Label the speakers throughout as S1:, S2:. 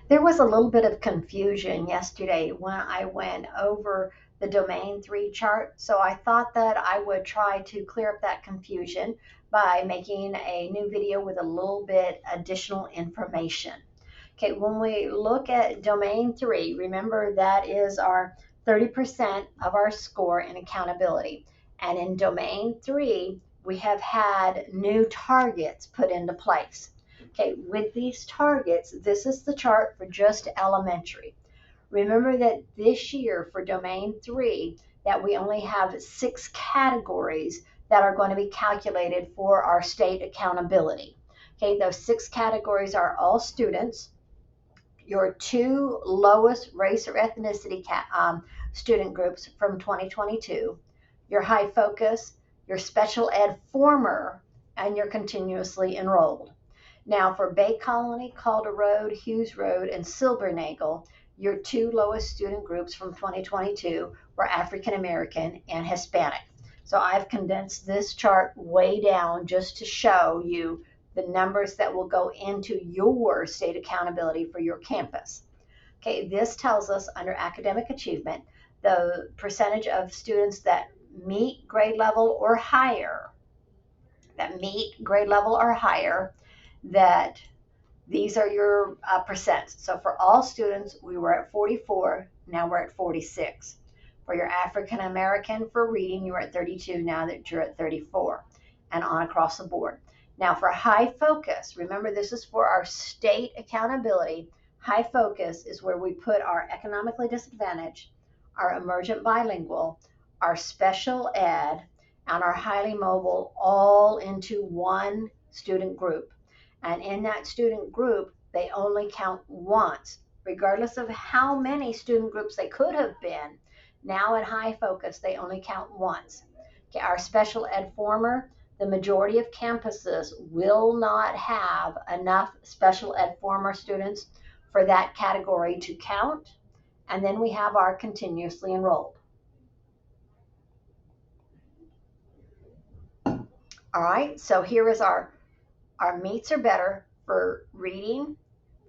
S1: There was a little bit of confusion yesterday when I went over the Domain 3 chart, so I thought that I would try to clear up that confusion by making a new video with a little bit additional information. Okay, when we look at Domain 3, remember that is our 30% of our score in accountability. And in Domain 3, we have had new targets put into place. Okay, with these targets, this is the chart for just elementary. Remember that this year for Domain 3, that we only have 6 categories that are going to be calculated for our state accountability. Okay, those 6 categories are all students, your 2 lowest race or ethnicity student groups from 2022, your high focus, your special ed former, and your continuously enrolled. Now for Bay Colony, Calder Road, Hughes Road, and Silbernagle, your 2 lowest student groups from 2022 were African American and Hispanic. So I've condensed this chart way down just to show you the numbers that will go into your state accountability for your campus. Okay, this tells us under academic achievement, the percentage of students that meet grade level or higher, that these are your percents. So for all students, we were at 44, now we're at 46. For your African American for reading, you were at 32, now that you're at 34, and on across the board. Now for high focus, remember this is for our state accountability. High focus is where we put our economically disadvantaged, our emergent bilingual, our special ed, and our highly mobile all into one student group. And in that student group, they only count once, regardless of how many student groups they could have been. Now at high focus, they only count once. Okay, our special ed former, the majority of campuses will not have enough special ed former students for that category to count. And then we have our continuously enrolled. All right, so here is our meets or better for reading,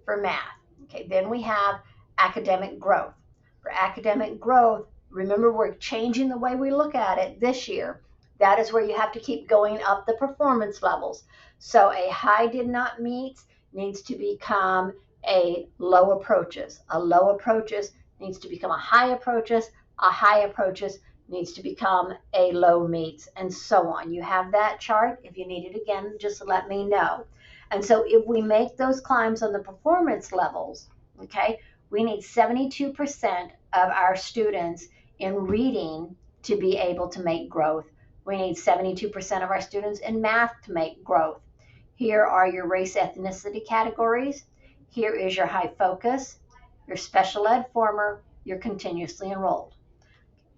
S1: for math. Okay, then we have academic growth. For academic growth, remember we're changing the way we look at it this year. That is where you have to keep going up the performance levels. So a high did not meet needs to become a low approaches. A low approaches needs to become a high approaches. A high approaches needs to become a low meets, and so on. You have that chart. If you need it again, just let me know. And so if we make those climbs on the performance levels, okay, we need 72% of our students in reading to be able to make growth. We need 72% of our students in math to make growth. Here are your race ethnicity categories. Here is your high focus, your special ed former, your continuously enrolled.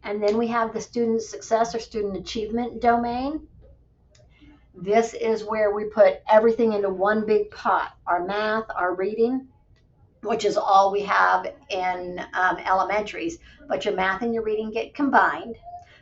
S1: And then we have the student success or student achievement domain. This is where we put everything into one big pot, our math, our reading, which is all we have in elementaries, but your math and your reading get combined.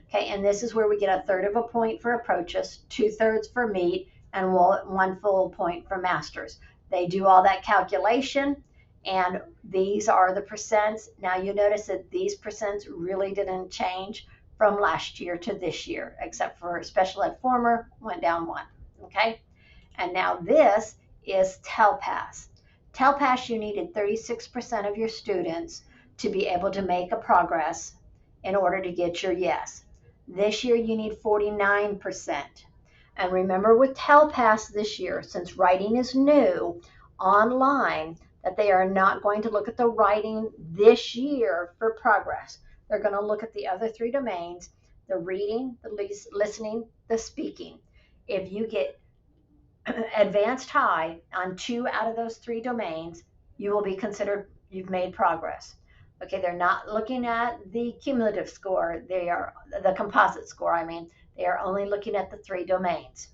S1: Okay, and this is where we get 1/3 of a point for approaches, 2/3 for meet, and 1 full point for masters. They do all that calculation, and these are the percents. Now you notice that these percents really didn't change from last year to this year, except for special ed former went down 1, okay? And now this is TELPAS. TELPAS, you needed 36% of your students to be able to make a progress in order to get your yes. This year you need 49%. And remember with TELPAS this year, since writing is new online, that they are not going to look at the writing this year for progress. They're going to look at the other 3 domains, the reading, the listening, the speaking. If you get advanced high on 2 out of those 3 domains, you will be considered you've made progress. Okay, they're not looking at the cumulative score. They are the composite score, I mean. They are only looking at the 3 domains.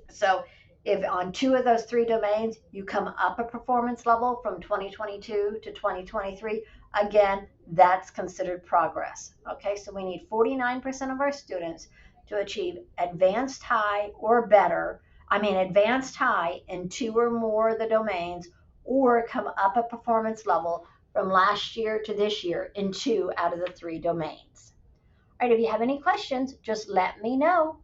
S1: So if on 2 of those 3 domains, you come up a performance level from 2022 to 2023, again, that's considered progress. Okay, so we need 49% of our students to achieve advanced high or better. Advanced high in 2 or more of the domains, or come up a performance level from last year to this year in 2 out of the 3 domains. All right, if you have any questions, just let me know.